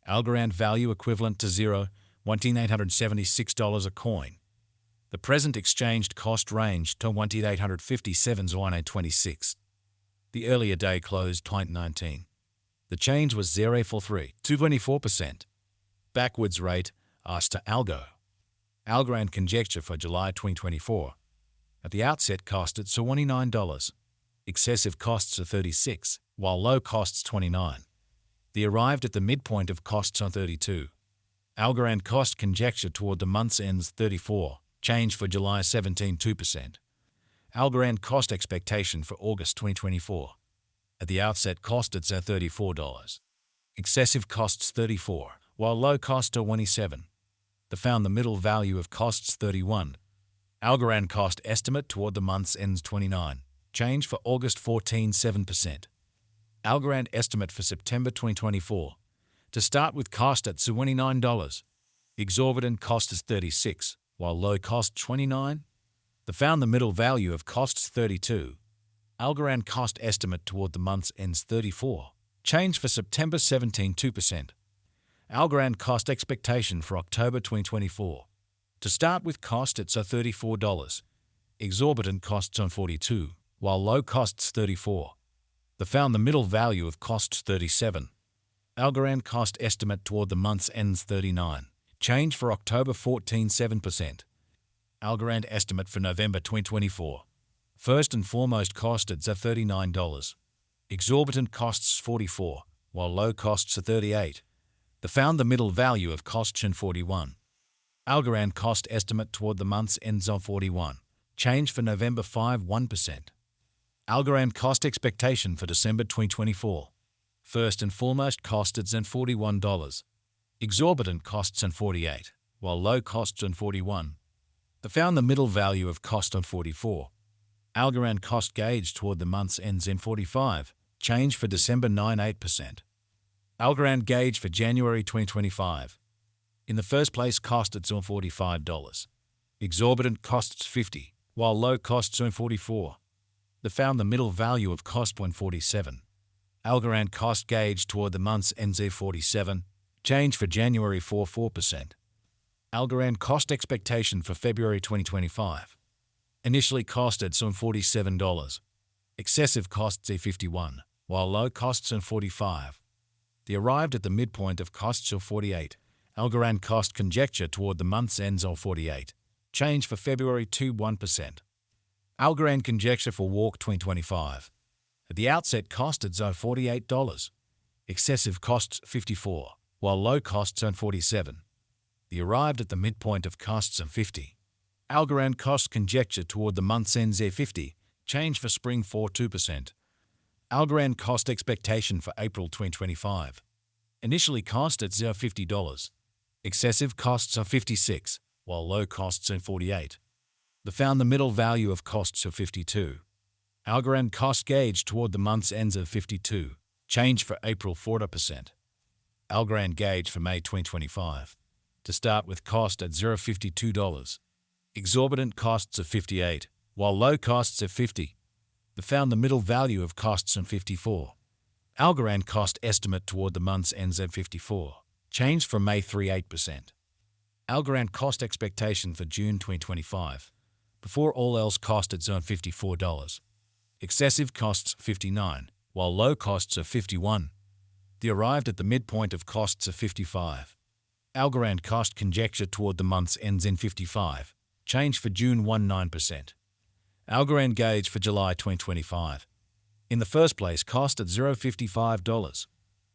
Algorand value equivalent to $1,876 a coin. The present exchanged cost range to $1,857.26. The earlier day closed 2019. The change was 0.43 to 24%. Backwards rate asked to Algo. Algorand conjecture for July 2024. At the outset costed $29. Excessive costs are $36, while low costs $29. They arrived at the midpoint of costs on $32. Algorand cost conjecture toward the month's ends $34. Change for July 17.2%. Algorand cost expectation for August 2024. At the outset costed $34. Excessive costs $34, while low cost are $27. They found the middle value of costs $31. Algorand cost estimate toward the month's ends $29. Change for August 14.7%. Algorand estimate for September 2024. To start with cost at $29. Exorbitant cost is $36, while low cost $29. They found the middle value of costs $32. Algorand cost estimate toward the month's ends $34. Change for September 17.2%. Algorand cost expectation for October 2024. To start with cost it's $34. Exorbitant costs on $42, while low costs $34. They found the middle value of costs $37. Algorand cost estimate toward the month's ends $39. Change for October 14.7%. Algorand estimate for November 2024. First and foremost costed are $39. Exorbitant costs $44, while low costs are $38. They found the middle value of costs in $41. Algorand cost estimate toward the month's ends of $41. Change for November 5.1%. Algorand cost expectation for December 2024. First and foremost costed and $41. Exorbitant costs and $48, while low costs and $41. They found the middle value of cost on $44. Algorand cost gauge toward the month's ends in $45. Change for December 9.8%. Algorand gauge for January 2025. In the first place costed on $45. Exorbitant costs $50, while low costs on $44. They found the middle value of cost on $47. Algorand cost gauge toward the month's ends $47. Change for January 4%. Algorand cost expectation for February 2025. Initially costed some $47. Excessive costs $51, while low costs on $45. They arrived at the midpoint of costs of $48. Algorand cost conjecture toward the month's ends of $48. Change for February 1%. Algorand conjecture for Walk 2025. At the outset costed $48. Excessive costs $54, while low costs on $47. They arrived at the midpoint of costs of $50. Algorand cost conjecture toward the month's ends $50. Change for spring 2%. Algorand cost expectation for April 2025. Initially costed $50. Excessive costs are $56, while low costs are $48. They found the middle value of costs of $52. Algorand cost gauge toward the month's ends of $52. Change for April 4%. Algorand gauge for May 2025. To start with cost at $52. Exorbitant costs of $58, while low costs of $50. They found the middle value of costs on $54. Algorand cost estimate toward the month's ends at $54. Change for May 3.8%. Algorand cost expectation for June 2025. Before all else costed on $54. Excessive costs $59, while low costs are $51. They arrived at the midpoint of costs of $55. Algorand cost conjecture toward the month's ends in $55. Change for June 9%. Algorand gauge for July 2025. In the first place cost at $55.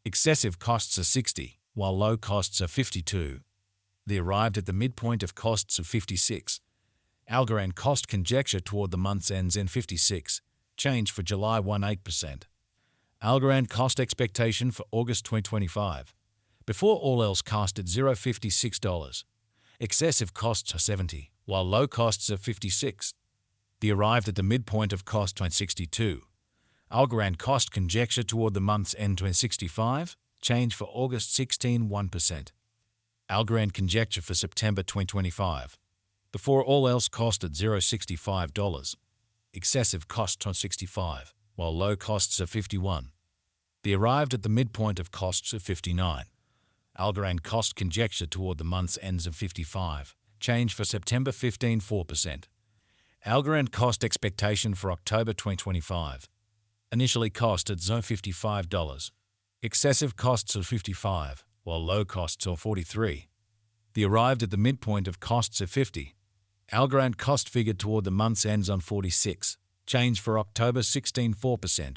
Excessive costs are $60, while low costs are $52. They arrived at the midpoint of costs of $56. Algorand cost conjecture toward the month's ends in $56. Change for July 1.8%. Algorand cost expectation for August 2025. Before all else cost at $56. Excessive costs are $70, while low costs are $56. They arrived at the midpoint of cost on $62. Algorand cost conjecture toward the month's end to $65. Change for August 1%. Algorand conjecture for September 2025. Before all else cost at $65. Excessive costs on $65, while low costs are $51. They arrived at the midpoint of costs of $59. Algorand cost conjecture toward the month's ends of 55. Change for September 15, 4%. Algorand cost expectation for October 2025. Initially cost at $55. Excessive costs of 55, while low costs of 43. The arrived at the midpoint of costs of 50. Algorand cost figured toward the month's ends on 46. Change for October 16, 4%.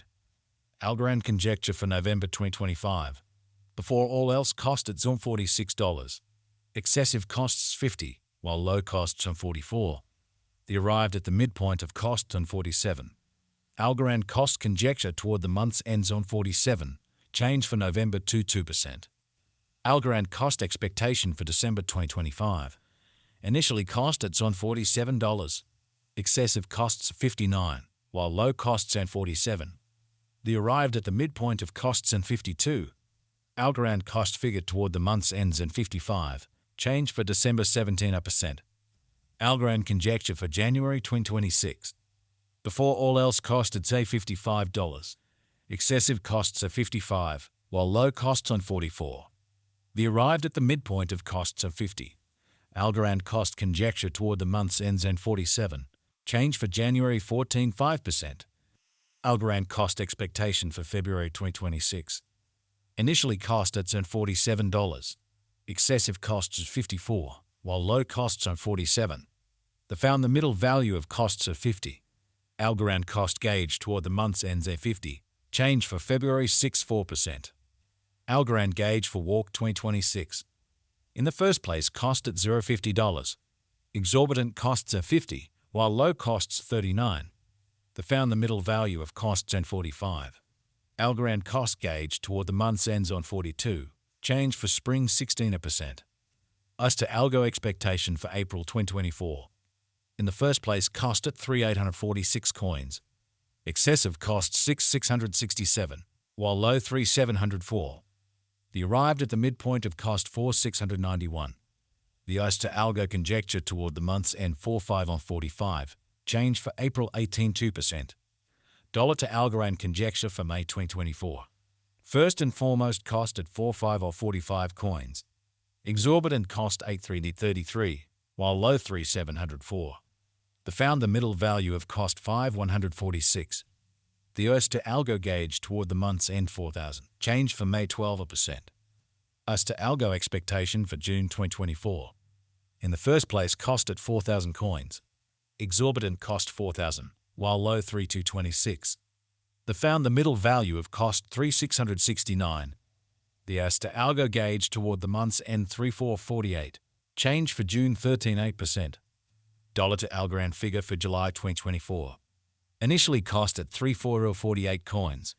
Algorand conjecture for November 2025. Before all else cost at $46. Excessive costs 50, while low costs on 44. The arrived at the midpoint of costs on 47. Algorand cost conjecture toward the month's ends on 47. Change for November to 2%. Algorand cost expectation for December 2025. Initially cost at $47. Excessive costs 59, while low costs and 47. The arrived at the midpoint of costs and 52. Algorand cost figure toward the month's ends and 55. Change for December 17%. Algorand conjecture for January 2026. Before all else cost at say $55. Excessive costs are 55, while low costs on 44. The arrived at the midpoint of costs of 50. Algorand cost conjecture toward the month's ends and 47. Change for January 14, 5%. Algorand cost expectation for February 2026. Initially cost at $47. Excessive costs is 54, while low costs on 47. They found the middle value of costs of 50. Algorand cost gauge toward the month's ends at 50. Change for February 6, 4%. Algorand gauge for Walk 2026. In the first place, cost at $50. Exorbitant costs are 50, while low costs 39. They found the middle value of costs and 45. Algorand cost gauge toward the month's ends on 42. Change for spring 16%. As to Algo expectation for April 2024. In the first place, cost at 3,846 coins. Excessive cost 6,667, while low 3,704. The arrived at the midpoint of cost 4,691. The as to Algo conjecture toward the month's end 45 on 45. Change for April 18, 2%. Dollar to Algorand conjecture for May 2024. First and foremost cost at 45 or 45 coins. Exorbitant cost 8,333, while low 3,704. They found the middle value of cost 5,146. The as to Algo gauge toward the month's end 4,000. Change for May 12%. As to Algo expectation for June 2024. In the first place, cost at 4,000 coins. Exorbitant cost 4,000, while low 3,226. They found the middle value of cost 3,669. The as to Algo gauge toward the month's end 3,448. Change for June 13.8%. Dollar to Algorand figure for July 2024. Initially cost at 3,448 coins.